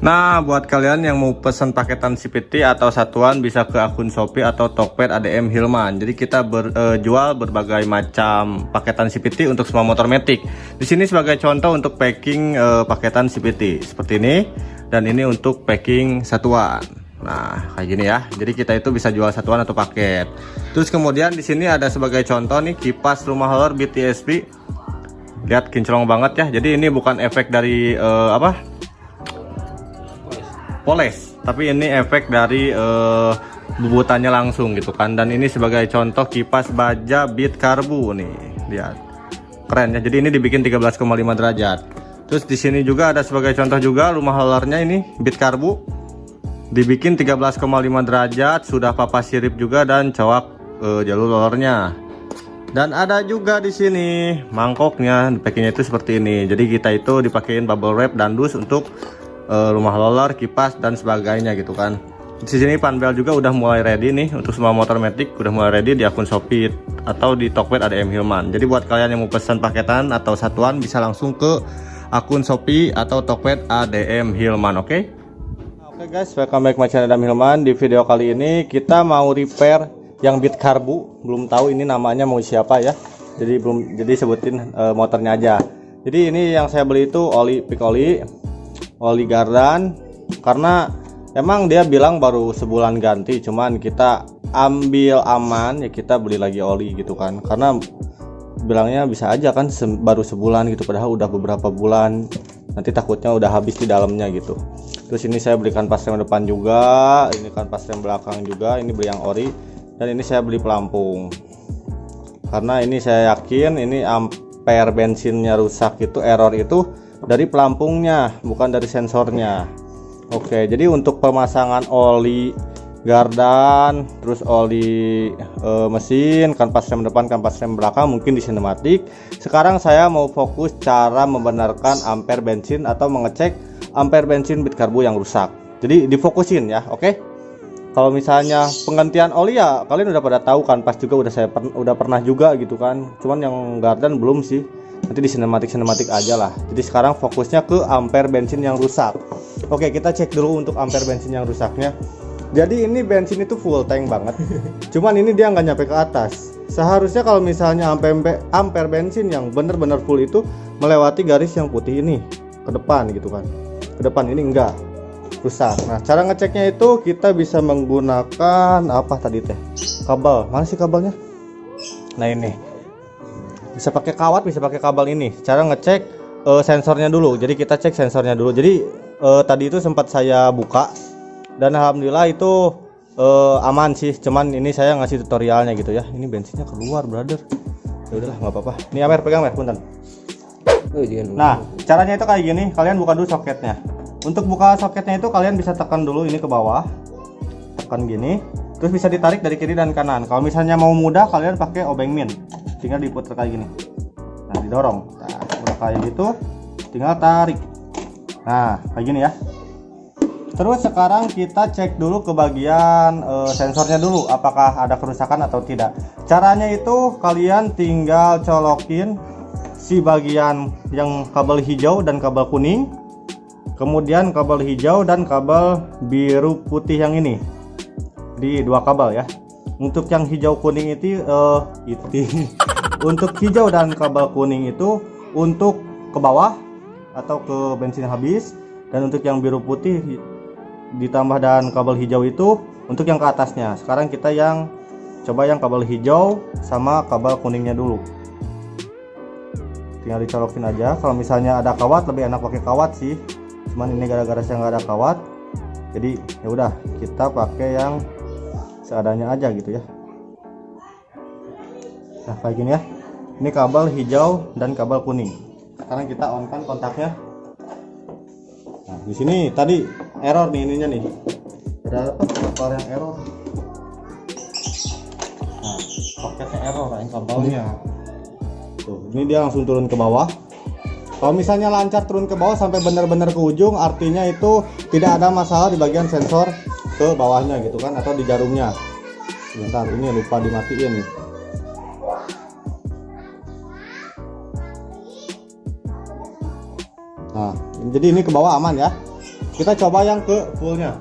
Nah, buat kalian yang mau pesan paketan CVT atau satuan bisa ke akun Shopee atau Tokped ADM Hilman. Jadi kita jual berbagai macam paketan CVT untuk semua motor matic. Di sini sebagai contoh untuk packing paketan CVT seperti ini, dan ini untuk packing satuan. Nah, kayak gini ya. Jadi kita itu bisa jual satuan atau paket. Terus kemudian di sini ada sebagai contoh nih kipas rumah hauler BTSP. Lihat kinclong banget ya. Jadi ini bukan efek dari poles, tapi ini efek dari bubutannya langsung gitu kan. Dan ini sebagai contoh kipas baja Bit Karbu nih, lihat keren ya. Jadi ini dibikin 13,5 derajat. Terus di sini juga ada sebagai contoh juga rumah haulernya ini Bit Karbu, dibikin 13,5 derajat, sudah papa sirip juga dan cowok jalur rollernya. Dan ada juga di sini mangkoknya, packingnya itu seperti ini. Jadi kita itu dipakein bubble wrap dan dus untuk rumah roller, kipas dan sebagainya gitu kan. Di sini panbel juga udah mulai ready nih untuk semua motor matic, udah mulai ready di akun Shopee atau di Tokped ADM Hilman. Jadi buat kalian yang mau pesan paketan atau satuan bisa langsung ke akun Shopee atau Tokped ADM Hilman, oke? Oke guys, welcome back my channel ADM Hilman. Di video kali ini kita mau repair yang Bit Karbu. Belum tahu ini namanya mau siapa ya. Jadi sebutin motornya aja. Jadi ini yang saya beli itu oli Gardan, karena emang dia bilang baru sebulan ganti, cuman kita ambil aman ya, kita beli lagi oli gitu kan, karena bilangnya bisa aja kan baru sebulan gitu, padahal udah beberapa bulan, nanti takutnya udah habis di dalamnya gitu. Terus ini saya belikan pas rem depan juga, ini kan pas rem belakang juga, ini beli yang ori, dan ini saya beli pelampung karena ini saya yakin ini ampere bensinnya rusak itu, error itu dari pelampungnya, bukan dari sensornya. Oke, jadi untuk pemasangan oli Gardan, terus oli mesin, kanvas rem depan, kanvas rem belakang mungkin di sinematik. Sekarang saya mau fokus cara membenarkan ampere bensin atau mengecek ampere bensin Bit Karbu yang rusak. Jadi difokusin ya, oke? Kalau misalnya penggantian oli ya kalian udah pada tahu kan, pas juga udah pernah juga gitu kan. Cuman yang Gardan belum sih. Nanti di sinematik aja lah. Jadi sekarang fokusnya ke ampere bensin yang rusak. Oke, kita cek dulu untuk ampere bensin yang rusaknya. Jadi ini bensin itu full tank banget. Cuman ini dia nggak nyampe ke atas. Seharusnya kalau misalnya ampere bensin yang bener-bener full itu melewati garis yang putih ini ke depan gitu kan. Ke depan ini enggak, rusak. Nah, cara ngeceknya itu kita bisa menggunakan apa tadi teh? Kabel. Mana sih kabelnya? Nah, ini. Bisa pakai kawat, bisa pakai kabel ini. Cara ngecek sensornya dulu. Jadi kita cek sensornya dulu. Jadi tadi itu sempat saya buka dan alhamdulillah itu aman sih. Cuman ini saya ngasih tutorialnya gitu ya. Ini bensinnya keluar, brother. Ya udahlah, nggak apa-apa. Ini Amer pegang, Mer, punten. Nah, caranya itu kayak gini. Kalian buka dulu soketnya. Untuk buka soketnya itu kalian bisa tekan dulu ini ke bawah. Tekan gini. Terus bisa ditarik dari kiri dan kanan. Kalau misalnya mau mudah, kalian pakai obeng min. Tinggal diputar kayak gini. Nah, didorong. Nah, udah kayak gitu, tinggal tarik. Nah, kayak gini ya. Terus sekarang kita cek dulu ke bagian sensornya dulu, apakah ada kerusakan atau tidak. Caranya itu kalian tinggal colokin si bagian yang kabel hijau dan kabel kuning, kemudian kabel hijau dan kabel biru putih yang ini di dua kabel ya. Untuk yang hijau kuning itu untuk hijau dan kabel kuning itu untuk ke bawah atau ke bensin habis, dan untuk yang biru putih ditambah dan kabel hijau itu untuk yang ke atasnya. Sekarang kita coba yang kabel hijau sama kabel kuningnya dulu. Tinggal dicolokin aja. Kalau misalnya ada kawat lebih enak pakai kawat sih. Cuman ini gara-gara saya nggak ada kawat. Jadi ya udah, kita pakai yang seadanya aja gitu ya. Nah, kayak gini ya. Ini kabel hijau dan kabel kuning. Sekarang kita on kan kontaknya. Nah, di sini tadi error nih ininya nih. Ada apa yang error? Nah, soketnya error yang kabelnya. Tuh, ini dia langsung turun ke bawah. Kalau misalnya lancar turun ke bawah sampai benar-benar ke ujung, artinya itu tidak ada masalah di bagian sensor ke bawahnya gitu kan, atau di jarumnya. Sebentar, ini lupa dimatiin. Nah, jadi ini ke bawah aman ya. Kita coba yang ke fullnya.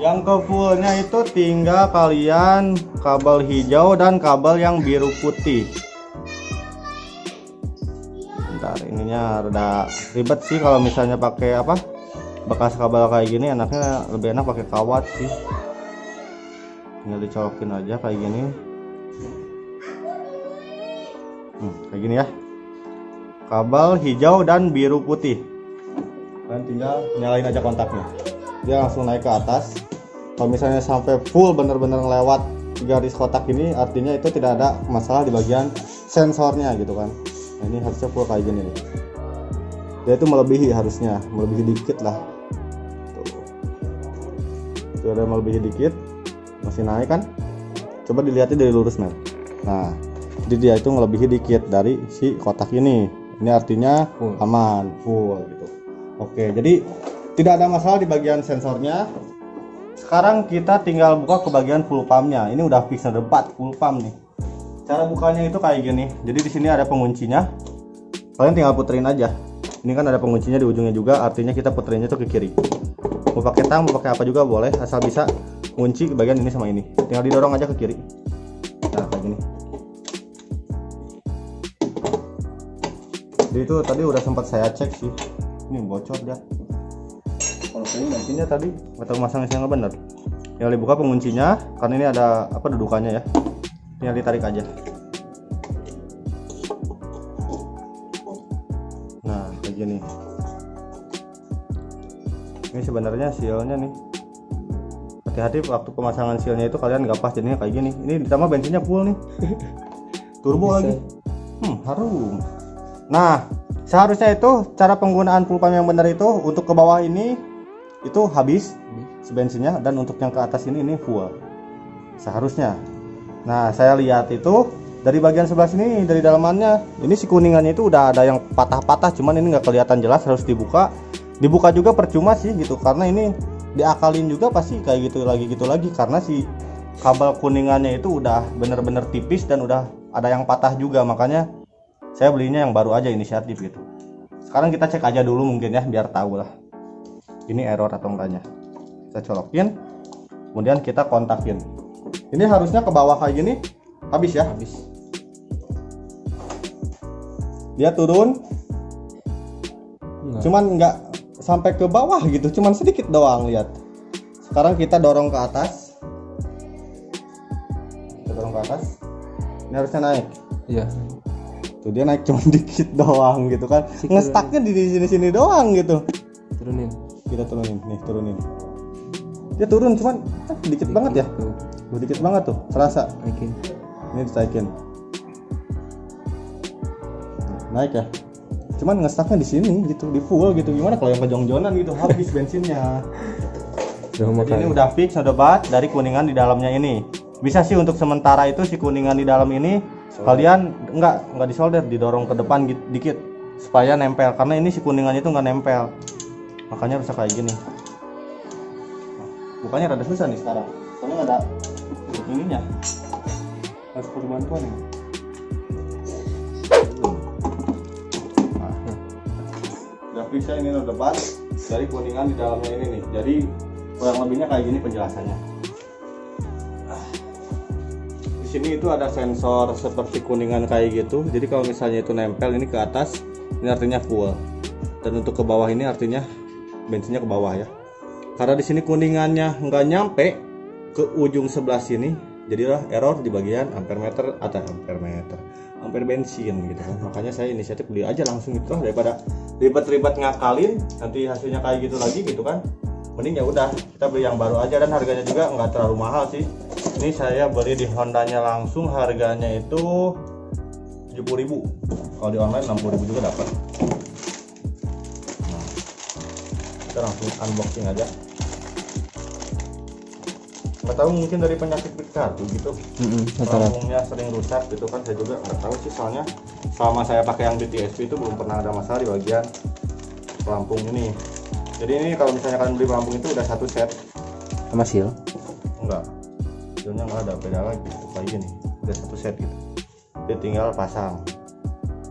Yang ke fullnya itu tinggal kalian kabel hijau dan kabel yang biru putih. Bentar, ininya rada ribet sih kalau misalnya pakai apa, bekas kabel kayak gini. Enaknya lebih enak pakai kawat sih. Tinggal dicolokin aja kayak gini. Kayak gini ya. Kabel hijau dan biru putih. Kalian tinggal nyalain aja kontaknya. Dia langsung naik ke atas. Kalau misalnya sampai full bener-bener lewat garis kotak ini, artinya itu tidak ada masalah di bagian sensornya gitu kan. Nah, ini harusnya full kayak gini nih. Dia itu melebihi, harusnya melebihi dikit lah. Tuh ada melebihi dikit, masih naik kan? Coba dilihatnya dari lurus Mel. Nah, jadi dia itu melebihi dikit dari si kotak ini. Ini artinya aman, full gitu. Oke, jadi tidak ada masalah di bagian sensornya. Sekarang kita tinggal buka ke bagian full pumpnya. Ini udah fix ada 4 full pump nih. Cara bukanya itu kayak gini. Jadi di sini ada penguncinya. Kalian tinggal puterin aja. Ini kan ada penguncinya di ujungnya juga. Artinya kita puterinnya tuh ke kiri. Mau pakai tang, mau pakai apa juga boleh. Asal bisa kunci bagian ini sama ini. Tinggal didorong aja ke kiri. Nah kayak gini. Jadi itu tadi udah sempat saya cek sih. Ini bocor dia. Kalau ini nantinya tadi atau masangnya nggak bener. Tinggal dibuka penguncinya, karena ini ada apa dudukannya ya. Tinggal ditarik aja. Nah kayak gini. Ini sebenarnya sealnya nih. Hati-hati waktu pemasangan sealnya itu kalian nggak pas jadinya kayak gini. Ini ditambah bensinnya full nih. Turbo lagi. Harum. Nah seharusnya itu cara penggunaan full pump yang benar itu untuk ke bawah ini itu habis bensinnya, dan untuk yang ke atas ini full seharusnya. Nah saya lihat itu dari bagian sebelah sini, dari dalamannya ini si kuningannya itu udah ada yang patah-patah, cuman ini nggak kelihatan jelas, harus dibuka juga percuma sih gitu, karena ini diakalin juga pasti kayak gitu lagi karena si kabel kuningannya itu udah bener-bener tipis dan udah ada yang patah juga, makanya saya belinya yang baru aja, inisiatif gitu. Sekarang kita cek aja dulu mungkin ya, biar tahu lah ini error atau enggaknya. Kita colokin, kemudian kita kontakin. Ini harusnya ke bawah kayak gini, habis ya? Habis. Dia turun, cuman nggak sampai ke bawah gitu, cuman sedikit doang, lihat. Sekarang kita dorong ke atas. Kita dorong ke atas. Ini harusnya naik. Iya. Tuh dia naik cuma dikit doang gitu kan. Ngestaknya di sini doang gitu. Turunin. Kita turunin, nih turunin. Dia turun cuman dikit banget ya. Dikit banget tuh, terasa. Naikin. Ini ditaikin. Naik ya. Cuman ngestaknya di sini gitu, di full gitu. Gimana kalau yang kejong-jongan gitu, habis bensinnya. Jadi ini udah fix, udah bat dari kuningan di dalamnya ini. Bisa sih untuk sementara itu si kuningan di dalam ini kalian nggak disolder, didorong ke depan dikit supaya nempel, karena ini si kuningannya itu nggak nempel, makanya bisa kayak gini. Bukannya rada susah nih sekarang, soalnya nggak ada ininya, harus perlu bantuan nih. Udah fix ya, ini udah bat dari kuningan di dalamnya ini nih. Jadi kurang lebihnya kayak gini penjelasannya. Di sini itu ada sensor seperti kuningan kayak gitu. Jadi kalau misalnya itu nempel ini ke atas, ini artinya full. Dan untuk ke bawah ini artinya bensinnya ke bawah ya. Karena di sini kuningannya nggak nyampe ke ujung sebelah sini, jadilah error di bagian ampere meter atau ampere bensin gitu kan. Makanya saya inisiatif beli aja langsung itu lah, daripada ribet-ribet ngakalin nanti hasilnya kayak gitu lagi gitu kan. Mending ya udah kita beli yang baru aja, dan harganya juga nggak terlalu mahal sih. Ini saya beli di Hondanya langsung, harganya itu 70.000. Kalau di online 60.000 juga dapat. Nah, kita langsung unboxing aja. Nggak tahu mungkin dari penyakit kartu gitu. Pelampungnya sering rusak gitu kan, saya juga nggak tahu sih, soalnya selama saya pakai yang di TSP itu belum pernah ada masalah di bagian pelampung ini. Jadi ini kalau misalnya kalian beli pelampung itu udah satu set sama seal? Enggak, sealnya nggak ada, beda lagi kayak gini, udah satu set gitu. Dia tinggal pasang.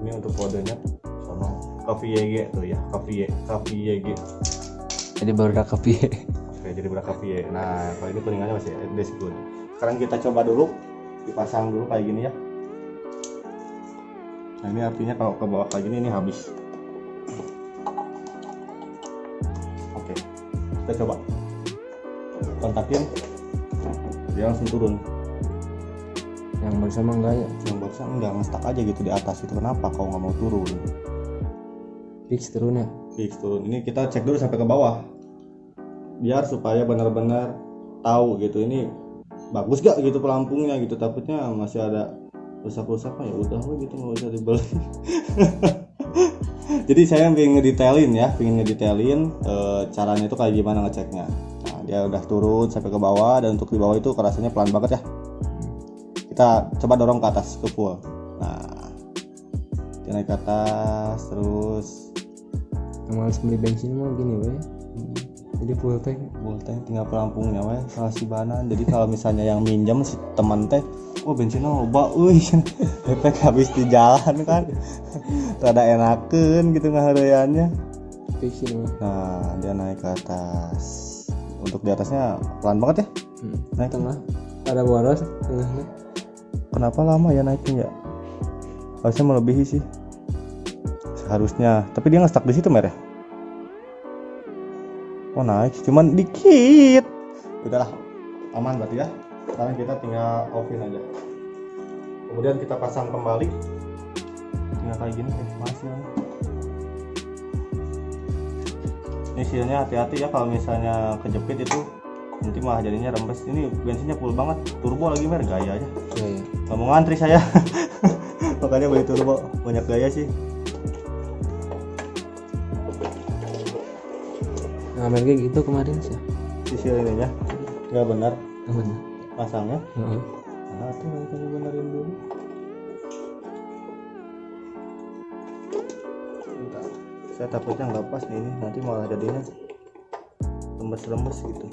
Ini untuk kodenya sama Coffee YG tuh ya, Coffee YG. Jadi baru ada kopi. Oke, jadi berat Coffee YG. Nah, kalau ini kuningannya masih this good. Sekarang kita coba dulu, dipasang dulu kayak gini ya. Nah, ini artinya kalau ke bawah kayak gini ini habis. Oke, kita coba kontakin, dia langsung turun. Yang bersama enggak ya? Yang barusan enggak, ngestak aja gitu di atas itu. Kenapa kau nggak mau turun? Fix turun ya? Fix turun. Ini kita cek dulu sampai ke bawah, biar supaya benar-benar tahu gitu ini bagus gak gitu pelampungnya gitu. Takutnya masih ada rusak-rusak ya udah gitu, nggak usah dibeli. Jadi saya pengen ngedetailin caranya itu kayak gimana ngeceknya. Nah, dia udah turun sampai ke bawah, dan untuk di bawah itu kerasanya pelan banget ya. Kita coba dorong ke atas ke full. Nah, dia naik ke atas terus. Yang males beli bensin mah gini weh. Jadi full tank Tinggal pelampungnya weh salah si banan. Jadi kalau misalnya yang minjem si teman teh, oh bensinnya loba euy. Efek habis di jalan kan. Rada enakeun gitu ngahareuyannya. Fixin mah. Nah, dia naik ke atas. Untuk di atasnya pelan banget ya. Naik Tengah ada boros tengahnya. Kenapa lama ya naiknya ya? Harusnya melebihi sih. Seharusnya. Tapi dia nge-stuck di situ, Mer ya? Oh, naik cuman dikit. Udahlah, aman berarti ya. Sekarang kita tinggal offin aja. Kemudian kita pasang kembali. Tinggal kayak gini masih. Ini sealnya hati-hati ya, kalau misalnya kejepit itu nanti malah jadinya rembes. Ini bensinnya full banget, turbo lagi Mer, gaya aja. Iya. Nggak mau ngantri saya. Makanya beli turbo, banyak gaya sih. Ngamen kayak gitu kemarin sih. Sisi ininya nggak benar Benar. pasangnya. Heeh. Nah, tuh kita benerin dulu. Bentar. Saya takutnya nggak pas nih ini, nanti malah jadinya rembes-rembes gitu.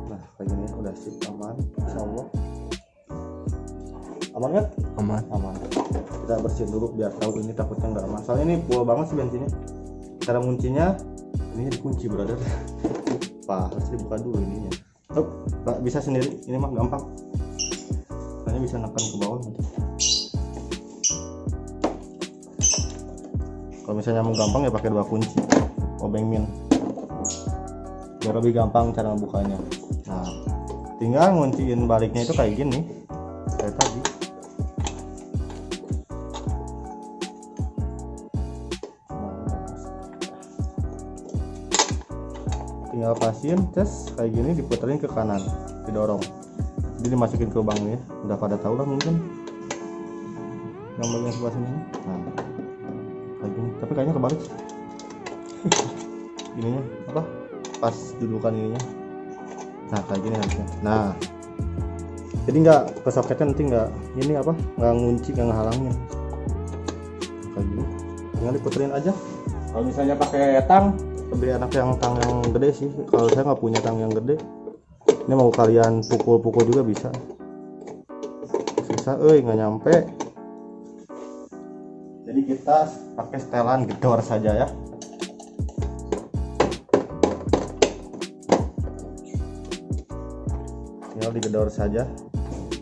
Nah, kayak gini udah sip, aman, insyaallah. Aman kan? Aman. Kita bersihin dulu biar tahu ini, takutnya nggak aman. Soalnya ini full banget sih bensinnya. Cara nguncinya ini dikunci, brother. Pak, harus dibuka dulu ininya. Pak, bisa sendiri. Ini mah gampang. Hanya bisa nekan ke bawah gitu. Kalau misalnya mau gampang ya pakai 2 kunci. Obeng min. Biar lebih gampang cara ngebukanya. Nah, tinggal ngunciin baliknya itu kayak gini. Kayak tadi. Tinggal pasin, kayak gini diputerin ke kanan, didorong, jadi dimasukin ke lubangnya. Udah pada tahu lah mungkin yang bagian sebelah sini. Nah, kayak gini, tapi kayaknya kebalik. Ininya apa? Pas dudukan ininya. Nah, kayak gini harusnya. Nah, jadi nggak ke soketnya, nanti nggak ini apa? Nggak ngunci, nggak ngehalangin. Kayak gini, tinggal diputerin aja. Kalau misalnya pakai tang, lebih enak yang tang yang gede sih. Kalau saya nggak punya tang yang gede, ini mau kalian pukul-pukul juga bisa. Susah, nggak nyampe. Jadi kita pakai setelan gedor saja ya. Tinggal digedor saja.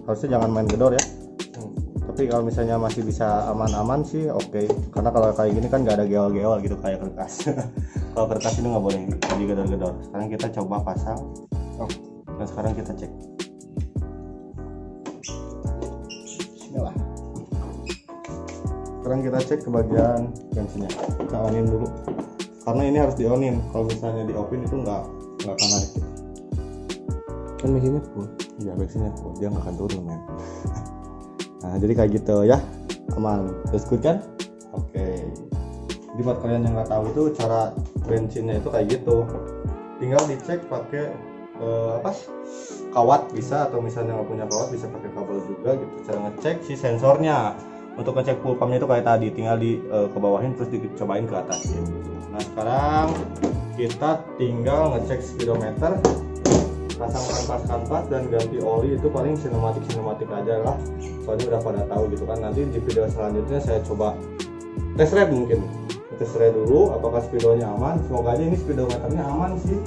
Harusnya jangan main gedor ya. Tapi kalau misalnya masih bisa aman-aman sih oke. Karena kalau kayak gini kan nggak ada geol-geol gitu kayak kertas. Kalau kertas ini nggak boleh digedor-gedor. Sekarang kita coba pasang. Dan sekarang kita cek. Bismillah. Sekarang kita cek ke bagian bensinnya. Kita onin dulu. Karena ini harus di-onin. Kalau misalnya di-offin itu nggak akan naik. Kan mesinnya full. Iya, bensinnya full. Dia nggak akan turun, men. Nah, jadi kayak gitu ya. Aman. Terus good kan? Oke. Jadi buat kalian yang nggak tahu itu cara bensinnya itu kayak gitu. Tinggal dicek pakai kawat bisa, atau misalnya nggak punya kawat bisa pakai kabel juga gitu. Cara ngecek si sensornya. Untuk ngecek full pumpnya itu kayak tadi, tinggal ke bawahin terus dicobain ke atas gitu. Nah, sekarang kita tinggal ngecek speedometer, pasang kanvas dan ganti oli. Itu paling sinematik aja lah, soalnya udah pada tahu gitu kan. Nanti di video selanjutnya saya coba test ride mungkin kita try dulu apakah speedometernya aman. Semoga aja ini speedometernya aman sih,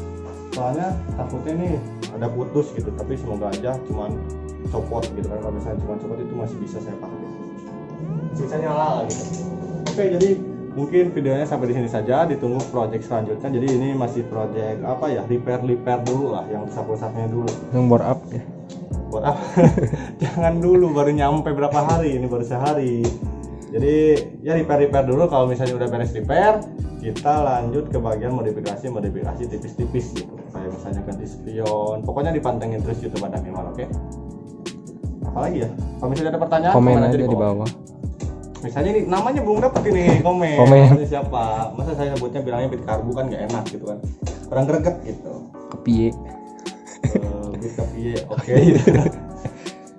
soalnya takutnya nih ada putus gitu, tapi semoga aja cuman copot gitu kan. Kalau misalnya cuma copot itu masih bisa saya pakai, sisanya nyala gitu. Oke, jadi mungkin videonya sampai di sini saja, ditunggu project selanjutnya. Jadi ini masih project apa ya, repair dulu lah, yang sapu-sapunya dulu. Yang bore up ya. Buat apa? Jangan dulu, baru nyampe berapa hari, ini baru sehari. Jadi ya repair dulu. Kalau misalnya udah beres repair, kita lanjut ke bagian modifikasi tipis-tipis gitu. Kayak misalnya ganti spion, pokoknya dipantengin terus YouTube Adam Hilman, oke? Apalagi ya? Kalau misalnya ada pertanyaan, Komen aja di bawah. Misalnya ini namanya belum dapat ini, komen. Namanya siapa? Masa saya sebutnya bilangnya Bit Karbu kan nggak enak gitu kan? Kurang greget gitu. Kepiye. Bit Kepiye, oke.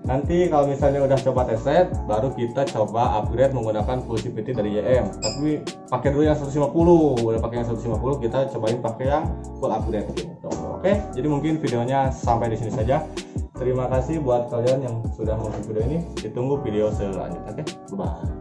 Nanti kalau misalnya udah coba test baru kita coba upgrade menggunakan full CVT dari YM. Tapi pakai dulu yang 150. Udah pakai yang 150, kita cobain pakai yang full upgrade gitu. Oke, jadi mungkin videonya sampai di sini saja. Terima kasih buat kalian yang sudah menonton video ini. Ditunggu video selanjutnya. Oke, bye.